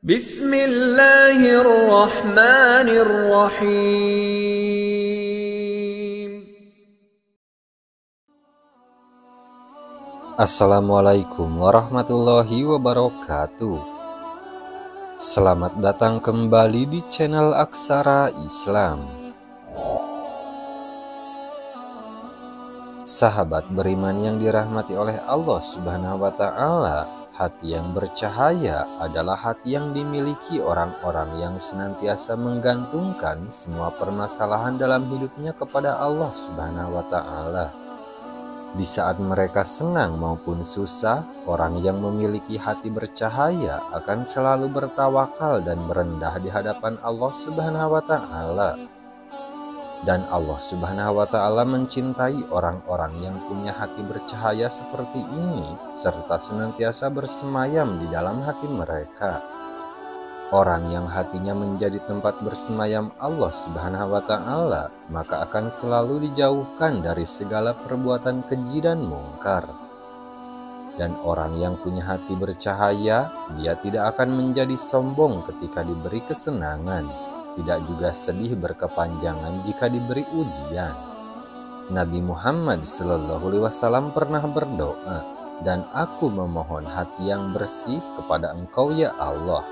Bismillahirrahmanirrahim. Assalamualaikum warahmatullahi wabarakatuh. Selamat datang kembali di channel Aksara Islam. Sahabat beriman yang dirahmati oleh Allah Subhanahu wa Ta'ala, hati yang bercahaya adalah hati yang dimiliki orang-orang yang senantiasa menggantungkan semua permasalahan dalam hidupnya kepada Allah Subhanahu wa Ta'ala. Di saat mereka senang maupun susah, orang yang memiliki hati bercahaya akan selalu bertawakal dan merendah di hadapan Allah Subhanahu wa Ta'ala. Dan Allah Subhanahu wa Ta'ala mencintai orang-orang yang punya hati bercahaya seperti ini, serta senantiasa bersemayam di dalam hati mereka. Orang yang hatinya menjadi tempat bersemayam Allah Subhanahu wa Ta'ala, maka akan selalu dijauhkan dari segala perbuatan keji dan mungkar. Dan orang yang punya hati bercahaya, dia tidak akan menjadi sombong ketika diberi kesenangan, tidak juga sedih berkepanjangan jika diberi ujian. Nabi Muhammad SAW pernah berdoa, "Dan aku memohon hati yang bersih kepada Engkau ya Allah."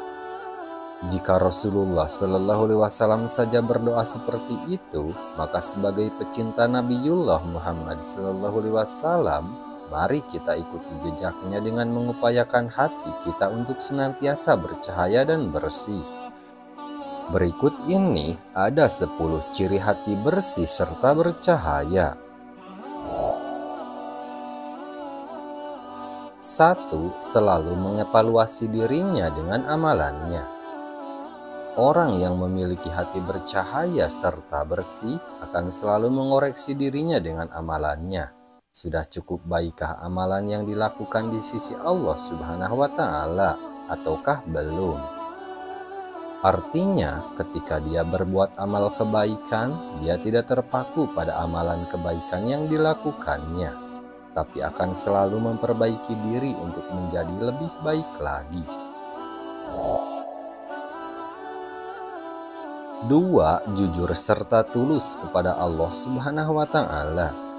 Jika Rasulullah SAW saja berdoa seperti itu, maka sebagai pecinta Nabiullah Muhammad SAW, mari kita ikuti jejaknya dengan mengupayakan hati kita untuk senantiasa bercahaya dan bersih. Berikut ini ada 10 ciri hati bersih serta bercahaya. 1. Selalu mengevaluasi dirinya dengan amalannya. Orang yang memiliki hati bercahaya serta bersih akan selalu mengoreksi dirinya dengan amalannya. Sudah cukup baikkah amalan yang dilakukan di sisi Allah Subhanahu wa Ta'ala, ataukah belum? Artinya, ketika dia berbuat amal kebaikan, dia tidak terpaku pada amalan kebaikan yang dilakukannya, tapi akan selalu memperbaiki diri untuk menjadi lebih baik lagi. 2. Jujur serta tulus kepada Allah Subhanahu wa Ta'ala.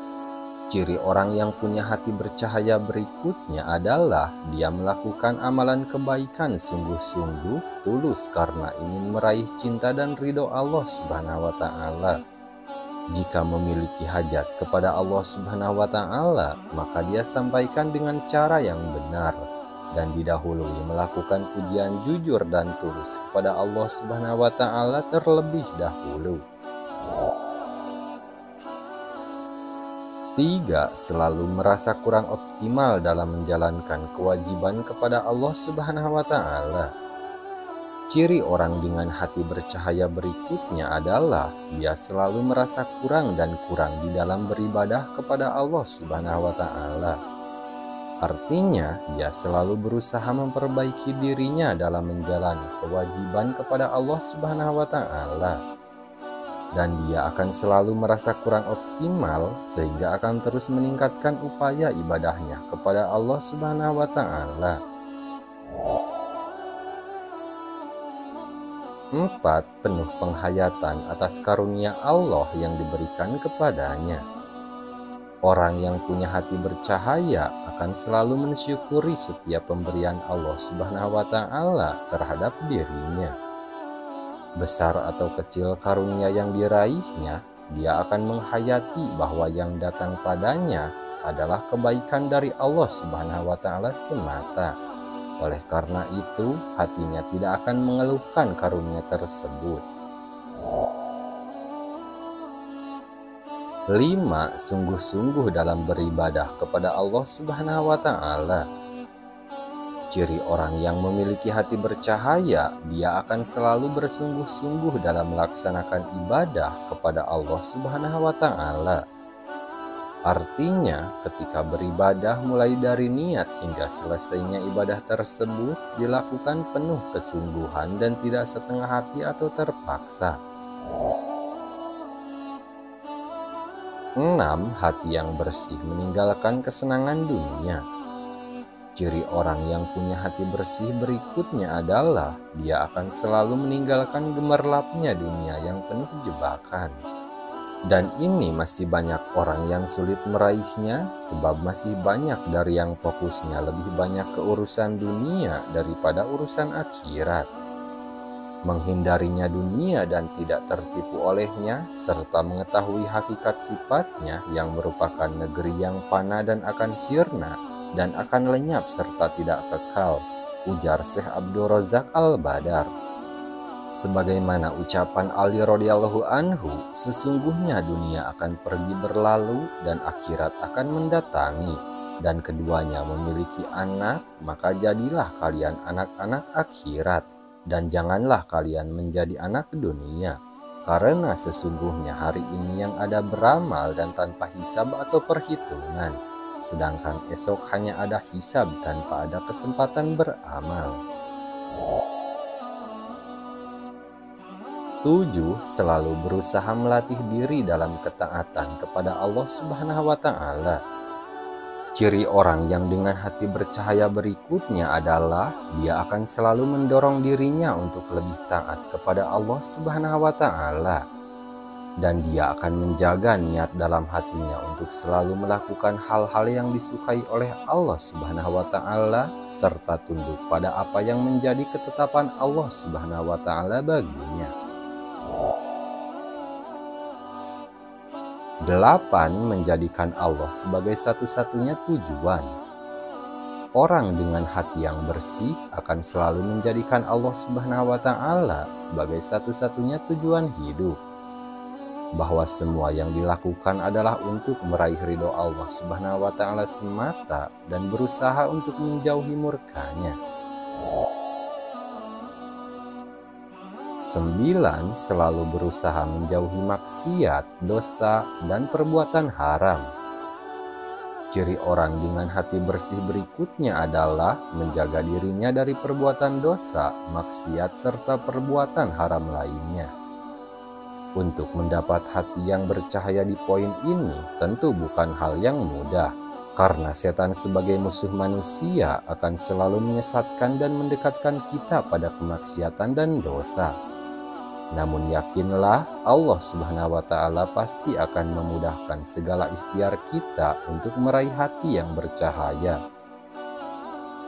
Ciri orang yang punya hati bercahaya berikutnya adalah dia melakukan amalan kebaikan sungguh-sungguh tulus karena ingin meraih cinta dan ridho Allah Subhanahu wa Ta'ala. Jika memiliki hajat kepada Allah Subhanahu wa Ta'ala, maka dia sampaikan dengan cara yang benar dan didahului melakukan pujian jujur dan tulus kepada Allah Subhanahu wa Ta'ala terlebih dahulu. 3. Selalu merasa kurang optimal dalam menjalankan kewajiban kepada Allah Subhanahu wa Ta'ala. Ciri orang dengan hati bercahaya berikutnya adalah dia selalu merasa kurang dan kurang di dalam beribadah kepada Allah Subhanahu wa Ta'ala. Artinya, dia selalu berusaha memperbaiki dirinya dalam menjalani kewajiban kepada Allah Subhanahu wa Ta'ala. Dan dia akan selalu merasa kurang optimal sehingga akan terus meningkatkan upaya ibadahnya kepada Allah Subhanahu wa Ta'ala. 4. Penuh penghayatan atas karunia Allah yang diberikan kepadanya. Orang yang punya hati bercahaya akan selalu mensyukuri setiap pemberian Allah Subhanahu wa Ta'ala terhadap dirinya. Besar atau kecil karunia yang diraihnya, dia akan menghayati bahwa yang datang padanya adalah kebaikan dari Allah Subhanahu wa Ta'ala semata. Oleh karena itu, hatinya tidak akan mengeluhkan karunia tersebut. 5. Sungguh-sungguh dalam beribadah kepada Allah Subhanahu wa Ta'ala. Ciri orang yang memiliki hati bercahaya, dia akan selalu bersungguh-sungguh dalam melaksanakan ibadah kepada Allah Subhanahu wa Ta'ala. Artinya, ketika beribadah mulai dari niat hingga selesainya ibadah tersebut dilakukan penuh kesungguhan dan tidak setengah hati atau terpaksa. 6. Hati yang bersih meninggalkan kesenangan dunia. Ciri orang yang punya hati bersih berikutnya adalah dia akan selalu meninggalkan gemerlapnya dunia yang penuh jebakan. Dan ini masih banyak orang yang sulit meraihnya sebab masih banyak dari yang fokusnya lebih banyak ke urusan dunia daripada urusan akhirat. Menghindarinya dunia dan tidak tertipu olehnya serta mengetahui hakikat sifatnya yang merupakan negeri yang fana dan akan sirna dan akan lenyap serta tidak kekal, ujar Syekh Abdul Razak Al-Badar. Sebagaimana ucapan Ali radhiyallahu anhu, sesungguhnya dunia akan pergi berlalu dan akhirat akan mendatangi, dan keduanya memiliki anak, maka jadilah kalian anak-anak akhirat, dan janganlah kalian menjadi anak dunia. Karena sesungguhnya hari ini yang ada beramal dan tanpa hisab atau perhitungan, sedangkan esok hanya ada hisab tanpa ada kesempatan beramal. 7. Selalu berusaha melatih diri dalam ketaatan kepada Allah Subhanahu wa Ta'ala. Ciri orang yang dengan hati bercahaya berikutnya adalah dia akan selalu mendorong dirinya untuk lebih taat kepada Allah Subhanahu wa Ta'ala, dan dia akan menjaga niat dalam hatinya untuk selalu melakukan hal-hal yang disukai oleh Allah Subhanahu wa Ta'ala serta tunduk pada apa yang menjadi ketetapan Allah Subhanahu wa Ta'ala baginya. 8. Menjadikan Allah sebagai satu-satunya tujuan. Orang dengan hati yang bersih akan selalu menjadikan Allah Subhanahu wa Ta'ala sebagai satu-satunya tujuan hidup, bahwa semua yang dilakukan adalah untuk meraih ridho Allah Subhanahu wa Ta'ala semata dan berusaha untuk menjauhi murkanya. 9. Selalu berusaha menjauhi maksiat, dosa, dan perbuatan haram. Ciri orang dengan hati bersih berikutnya adalah menjaga dirinya dari perbuatan dosa, maksiat, serta perbuatan haram lainnya. Untuk mendapat hati yang bercahaya di poin ini tentu bukan hal yang mudah, karena setan sebagai musuh manusia akan selalu menyesatkan dan mendekatkan kita pada kemaksiatan dan dosa. Namun yakinlah Allah Subhanahu wa Ta'ala pasti akan memudahkan segala ikhtiar kita untuk meraih hati yang bercahaya.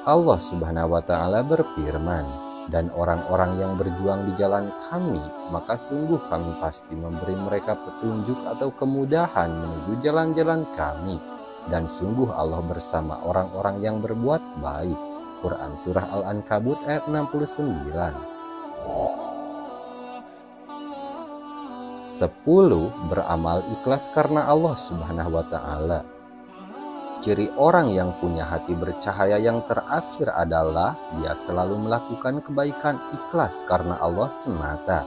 Allah Subhanahu wa Ta'ala berfirman, "Dan orang-orang yang berjuang di jalan kami, maka sungguh kami pasti memberi mereka petunjuk atau kemudahan menuju jalan-jalan kami. Dan sungguh Allah bersama orang-orang yang berbuat baik." Quran Surah Al-Ankabut ayat 69. 10. Beramal ikhlas karena Allah Subhanahu wa Ta'ala. Ciri orang yang punya hati bercahaya yang terakhir adalah dia selalu melakukan kebaikan ikhlas karena Allah semata.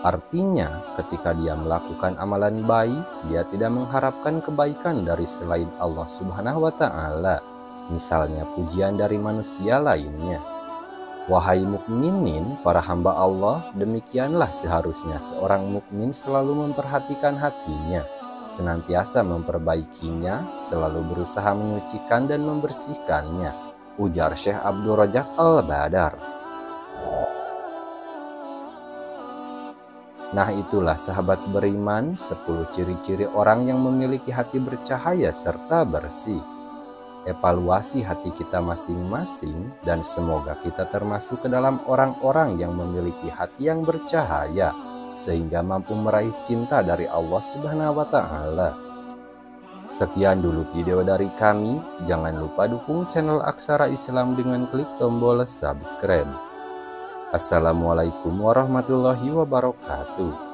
Artinya, ketika dia melakukan amalan baik, dia tidak mengharapkan kebaikan dari selain Allah Subhanahu wa Ta'ala, misalnya pujian dari manusia lainnya. Wahai mukminin, para hamba Allah, demikianlah seharusnya seorang mukmin selalu memperhatikan hatinya, senantiasa memperbaikinya, selalu berusaha menyucikan dan membersihkannya, ujar Syekh Abdul Razak Al-Badar. Nah, itulah sahabat beriman, 10 ciri-ciri orang yang memiliki hati bercahaya serta bersih. Evaluasi hati kita masing-masing dan semoga kita termasuk ke dalam orang-orang yang memiliki hati yang bercahaya sehingga mampu meraih cinta dari Allah Subhanahu wa Ta'ala. Sekian dulu video dari kami. Jangan lupa dukung channel Aksara Islam dengan klik tombol subscribe. Assalamualaikum warahmatullahi wabarakatuh.